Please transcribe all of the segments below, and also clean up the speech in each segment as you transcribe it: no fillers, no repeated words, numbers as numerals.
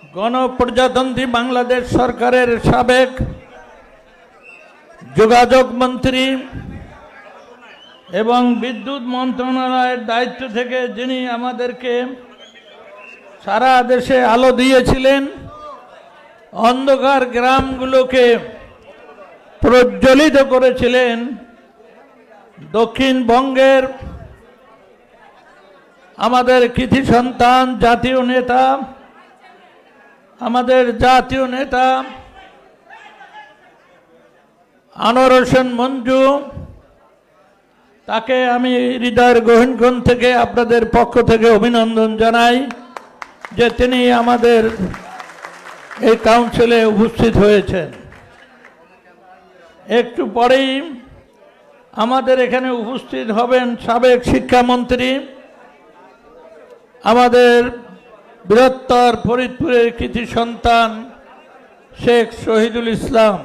গণপ্রজাতন্ত্রী বাংলাদেশ সরকারের সাবেক যোগাযোগ মন্ত্রী এবং বিদ্যুৎ মন্ত্রণালয়ের দায়িত্ব থেকে যিনি আমাদেরকে সারা দেশে আলো দিয়েছিলেন, অন্ধকার গ্রামগুলোকে প্রজ্বলিত করেছিলেন, দক্ষিণবঙ্গের আমাদের কৃতি সন্তান, জাতীয় নেতা, আমাদের জাতীয় নেতা আনোয়ার হোসেন মঞ্জু, তাকে আমি হৃদয়ের গহীন থেকে আপনাদের পক্ষ থেকে অভিনন্দন জানাই যে তিনি আমাদের এই কাউন্সিলে উপস্থিত হয়েছেন। একটু পরেই আমাদের এখানে উপস্থিত হবেন সাবেক শিক্ষামন্ত্রী, আমাদের বৃহত্তর ফরিদপুরের কৃতি সন্তান শেখ শহীদুল ইসলাম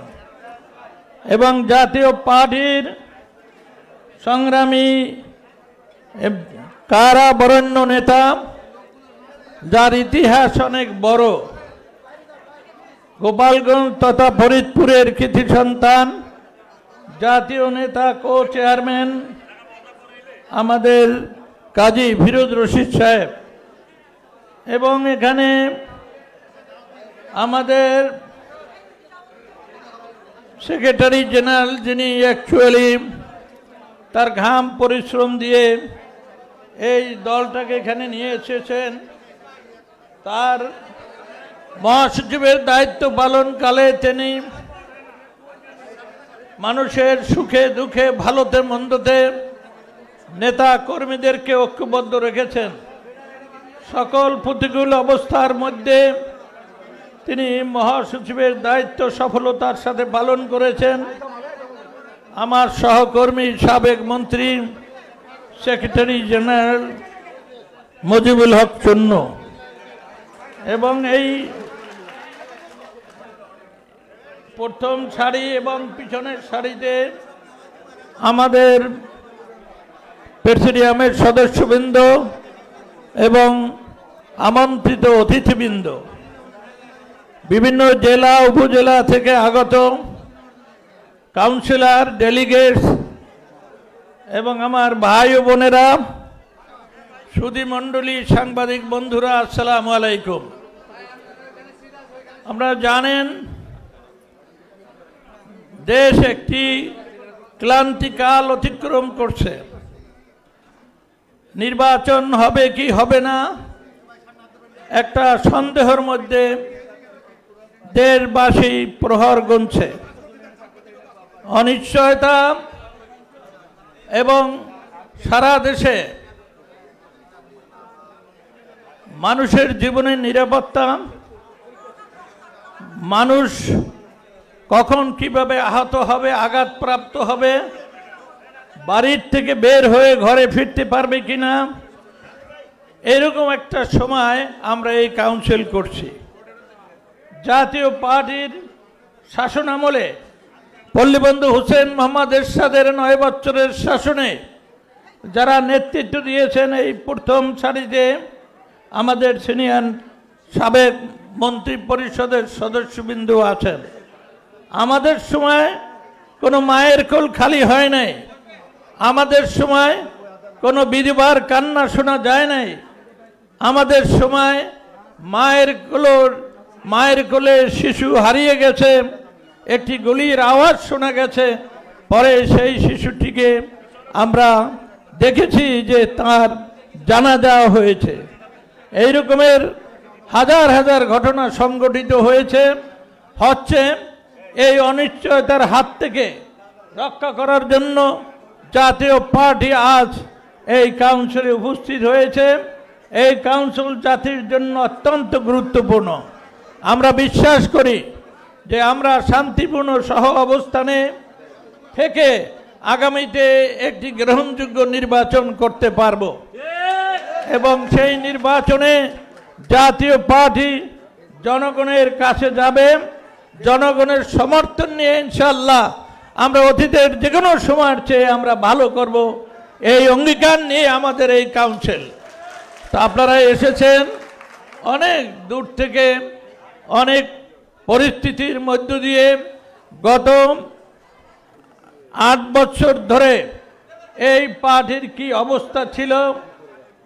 এবং জাতীয় পার্টির সংগ্রামী কারাবরেণ্য নেতা, যার ইতিহাস অনেক বড়, গোপালগঞ্জ তথা ফরিদপুরের কৃতি সন্তান, জাতীয় নেতা, কো চেয়ারম্যান আমাদের কাজী ফিরোজ রশিদ সাহেব, এবং এখানে আমাদের সেক্রেটারি জেনারেল, যিনি অ্যাকচুয়ালি তার ঘাম পরিশ্রম দিয়ে এই দলটাকে এখানে নিয়ে এসেছেন, তার মহাসচিবের দায়িত্ব পালনকালে তিনি মানুষের সুখে দুঃখে ভালোতে মন্দতে নেতা কর্মীদেরকে ঐক্যবদ্ধ রেখেছেন। সকল প্রতিকূল অবস্থার মধ্যে তিনি মহাসচিবের দায়িত্ব সফলতার সাথে পালন করেছেন। আমার সহকর্মী সাবেক মন্ত্রী সেক্রেটারি জেনারেল মুজিবুল হক চন্ন, এবং এই প্রথম সারি এবং পিছনের সারিতে আমাদের প্রেসিডিয়ামের সদস্যবৃন্দ এবং আমন্ত্রিত অতিথিবৃন্দ, বিভিন্ন জেলা উপজেলা থেকে আগত কাউন্সিলর, ডেলিগেটস এবং আমার ভাই ও বোনেরা, সুধীমণ্ডলী, সাংবাদিক বন্ধুরা, আসসালামু আলাইকুম। আপনারা জানেন দেশ একটি ক্লান্তিকাল অতিক্রম করছে। নির্বাচন হবে কি হবে না একটা সন্দেহের মধ্যে দেশবাসী প্রহর গুনছে। অনিশ্চয়তা এবং সারা দেশে মানুষের জীবনের নিরাপত্তা, মানুষ কখন কিভাবে আহত হবে, আঘাতপ্রাপ্ত হবে, বাড়ির থেকে বের হয়ে ঘরে ফিরতে পারবে কিনা, এরকম একটা সময় আমরা এই কাউন্সিল করছি। জাতীয় পার্টির শাসন আমলে পল্লীবন্ধু হুসেন মোহাম্মদ এরশাদের 9 বছরের শাসনে যারা নেতৃত্ব দিয়েছেন, এই প্রথম সারিতে আমাদের সিনিয়র সাবেক মন্ত্রী পরিষদের সদস্যবৃন্দ আছেন। আমাদের সময় কোনো মায়ের কোল খালি হয় নাই, আমাদের সময় কোনো বিধবার কান্না শোনা যায় নাই, আমাদের সময় মায়ের কোলে শিশু হারিয়ে গেছে, একটি গুলির আওয়াজ শোনা গেছে, পরে সেই শিশুটিকে আমরা দেখেছি যে তার জানাজা হয়েছে। এই রকমের হাজার হাজার ঘটনা সংঘটিত হচ্ছে। এই অনিশ্চয়তার হাত থেকে রক্ষা করার জন্য জাতীয় পার্টি আজ এই কাউন্সিলে উপস্থিত হয়েছে। এই কাউন্সিল জাতির জন্য অত্যন্ত গুরুত্বপূর্ণ। আমরা বিশ্বাস করি যে আমরা শান্তিপূর্ণ সহ অবস্থানে থেকে আগামীতে একটি গ্রহণযোগ্য নির্বাচন করতে পারব, এবং সেই নির্বাচনে জাতীয় পার্টি জনগণের কাছে যাবে। জনগণের সমর্থন নিয়ে ইনশাআল্লাহ আমরা অতীতের যে কোনো সময়ের চেয়ে আমরা ভালো করব, এই অঙ্গীকার নিয়ে আমাদের এই কাউন্সিল। তো আপনারা এসেছেন অনেক দূর থেকে, অনেক পরিস্থিতির মধ্য দিয়ে গত 8 বছর ধরে এই পার্টির কি অবস্থা ছিল,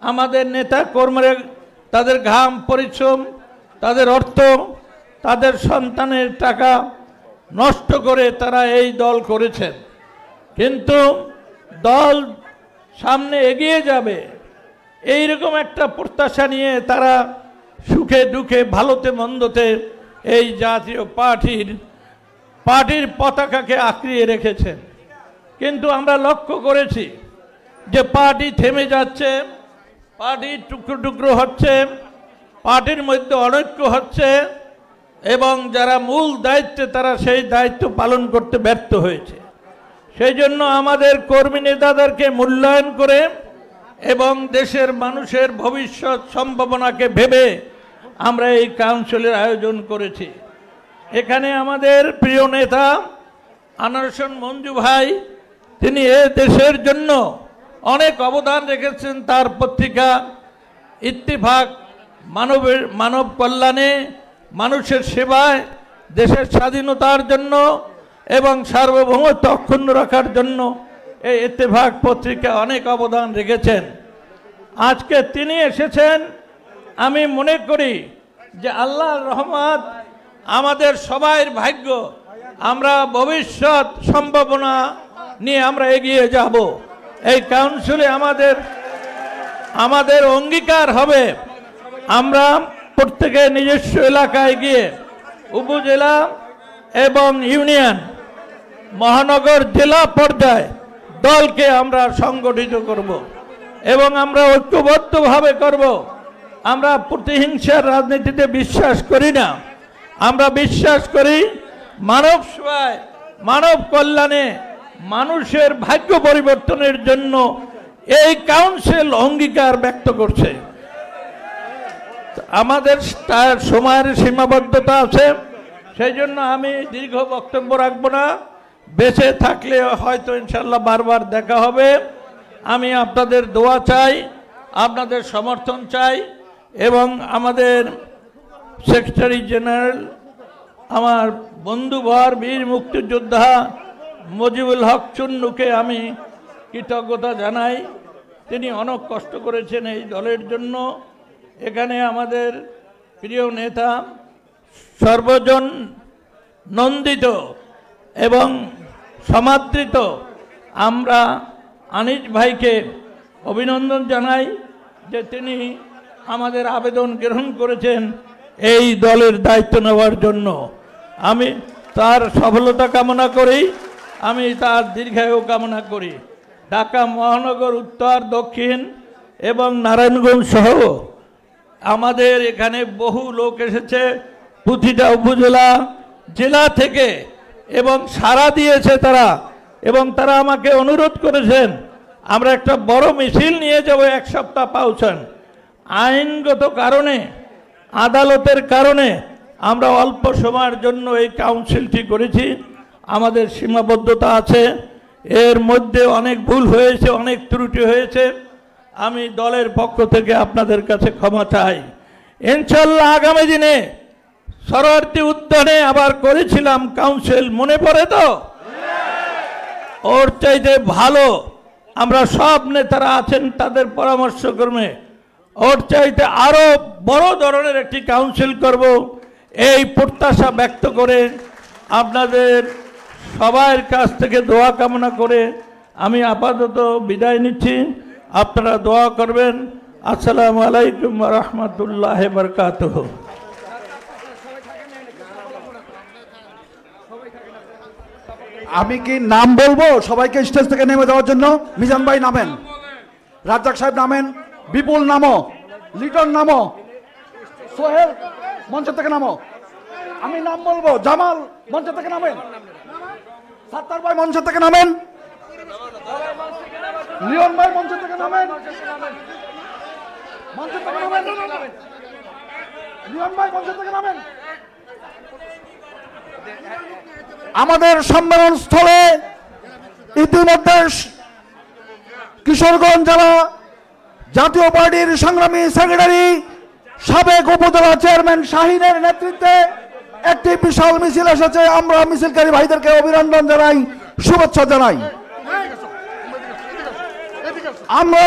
আমাদের নেতা কর্মীরা তাদের ঘাম পরিশ্রম, তাদের অর্থ, তাদের সন্তানের টাকা নষ্ট করে তারা এই দল করেছেন। কিন্তু দল সামনে এগিয়ে যাবে এইরকম একটা প্রত্যাশা নিয়ে তারা সুখে দুঃখে ভালোতে মন্দতে এই জাতীয় পার্টির পতাকাকে আঁকড়িয়ে রেখেছেন। কিন্তু আমরা লক্ষ্য করেছি যে পার্টি থেমে যাচ্ছে, পার্টি টুকরো টুকরো হচ্ছে, পার্টির মধ্যে অনৈক্য হচ্ছে এবং যারা মূল দায়িত্বে তারা সেই দায়িত্ব পালন করতে ব্যর্থ হয়েছে। সেই জন্য আমাদের কর্মী নেতাদেরকে মূল্যায়ন করে এবং দেশের মানুষের ভবিষ্যৎ সম্ভাবনাকে ভেবে আমরা এই কাউন্সিলের আয়োজন করেছি। এখানে আমাদের প্রিয় নেতা আনারসন মঞ্জু ভাই, তিনি এ দেশের জন্য অনেক অবদান রেখেছেন। তার পত্রিকা ইত্তেফাক মানব কল্যাণে, মানুষের সেবায়, দেশের স্বাধীনতার জন্য এবং সার্বভৌমত্ব অক্ষুণ্ণ রাখার জন্য এই ইত্তেফাক পত্রিকা অনেক অবদান রেখেছেন। আজকে তিনি এসেছেন, আমি মনে করি যে আল্লাহর রহমত আমাদের সবার ভাগ্য, আমরা ভবিষ্যৎ সম্ভাবনা নিয়ে আমরা এগিয়ে যাব। এই কাউন্সিলে আমাদের অঙ্গীকার হবে আমরা প্রত্যেকের নিজস্ব এলাকায় গিয়ে উপজেলা এবং ইউনিয়ন, মহানগর, জেলা পর্যায়ে দলকে আমরা সংগঠিত করব এবং আমরা ঐক্যবদ্ধভাবে করব। আমরা প্রতিহিংসার রাজনীতিতে বিশ্বাস করি না, আমরা বিশ্বাস করি মানব সেবায়, মানব কল্যাণে, মানুষের ভাগ্য পরিবর্তনের জন্য এই কাউন্সিল অঙ্গীকার ব্যক্ত করছে। আমাদের সময়ের সীমাবদ্ধতা আছে, সেই জন্য আমি দীর্ঘ বক্তব্য রাখবো না। বেঁচে থাকলে হয়তো ইনশাল্লাহ বারবার দেখা হবে। আমি আপনাদের দোয়া চাই, আপনাদের সমর্থন চাই এবং আমাদের সেক্রেটারি জেনারেল, আমার বন্ধুবর বীর মুক্তিযোদ্ধা মুজিবুল হক চুন্নুকে আমি কৃতজ্ঞতা জানাই। তিনি অনেক কষ্ট করেছেন এই দলের জন্য। এখানে আমাদের প্রিয় নেতা, সর্বজন নন্দিত এবং সমাদৃত আমরা আনিস ভাইকে অভিনন্দন জানাই যে তিনি আমাদের আবেদন গ্রহণ করেছেন এই দলের দায়িত্ব নেওয়ার জন্য। আমি তার সফলতা কামনা করি, আমি তার দীর্ঘায়ু কামনা করি। ঢাকা মহানগর, উত্তর, দক্ষিণ এবং নারায়ণগঞ্জ সহ আমাদের এখানে বহু লোক এসেছে প্রতিটা উপজেলা, জেলা থেকে এবং সাড়া দিয়েছে তারা, এবং তারা আমাকে অনুরোধ করেছেন আমরা একটা বড় মিছিল নিয়ে যাব 1 সপ্তাহ পাউছেন। আইনগত কারণে, আদালতের কারণে আমরা অল্প সময়ের জন্য এই কাউন্সিলটি করেছি। আমাদের সীমাবদ্ধতা আছে, এর মধ্যে অনেক ভুল হয়েছে, অনেক ত্রুটি হয়েছে। আমি দলের পক্ষ থেকে আপনাদের কাছে ক্ষমা চাই। ইনশাল্লাহ আগামী দিনে সরোয়ার্দী উদ্যানে আবার করেছিলাম কাউন্সিল, মনে পড়ে তো? ওর চাইতে ভালো আমরা সব নেতারা আছেন তাদের পরামর্শক্রমে ওর চাইতে আরো বড় ধরনের একটি কাউন্সিল করব, এই প্রত্যাশা ব্যক্ত করে আপনাদের সবার কাছ থেকে দোয়া কামনা করে আমি আপাতত বিদায় নিচ্ছি। আপনারা দোয়া করবেন। আসসালামু আলাইকুম ওয়া রাহমাতুল্লাহি ওয়া বারাকাতুহু। আমি কি নাম বলবো সবাইকে স্টেজ থেকে নেমে যাওয়ার জন্য? মিজান ভাই নামেন, রাজ্জাক সাহেব নামেন, বিপুল নামো, লিটন নামো, সোহেল মঞ্চ থেকে নামো। আমি নাম বলবো, জামাল মঞ্চ থেকে নামেন, সাত্তার ভাই মঞ্চ থেকে নামেন, লিওন ভাই মঞ্চ থেকে নামেন, মঞ্চ থেকে নামেন, লিওন ভাই মঞ্চ থেকে নামেন। আমাদের সম্মেলন স্থলে ইতিমধ্যে কিশোরগঞ্জ জেলা জাতীয় পার্টির সংগ্রামী সেক্রেটারি, সাবেক উপজেলা চেয়ারম্যান শাহিনের নেতৃত্বে একটি বিশাল মিছিল এসেছে, আমরা মিছিলকারী ভাইদেরকে অভিনন্দন জানাই, শুভেচ্ছা জানাই। আমরা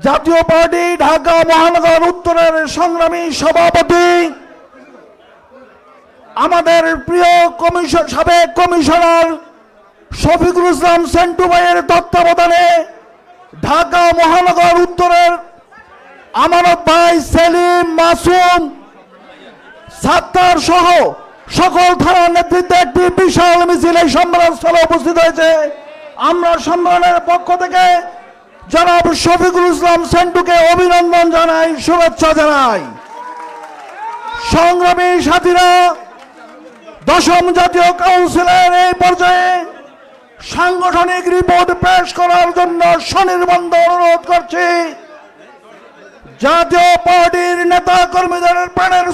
জাতীয় পার্টি ঢাকা মহানগর উত্তরের সংগ্রামী সভাপতি আমাদের প্রিয় সাবেক কমিশনার শফিকুল ইসলাম সেন্টু ভাইয়ের তত্ত্বাবধানে ঢাকা মহানগর উত্তরের আমানত ভাই, সেলিম, মাসুম, সাত্তার সহ সকল থানার নেতৃত্বে একটি বিশাল মিছিল এই সম্মেলনস্থলে উপস্থিত হয়েছে। আমরা সম্মেলনের পক্ষ থেকে জনাব শফিকুল ইসলাম সেন্টুকে অভিনন্দন জানাই, শুভেচ্ছা জানাই। সংগ্রামী সাথীরা, দশম জাতীয় কাউন্সিলের এই পর্যায়ে সাংগঠনিক রিপোর্ট পেশ করার জন্য স্বনির্বন্ধ অনুরোধ করছি জাতীয় পার্টির নেতা কর্মীদের প্রাণের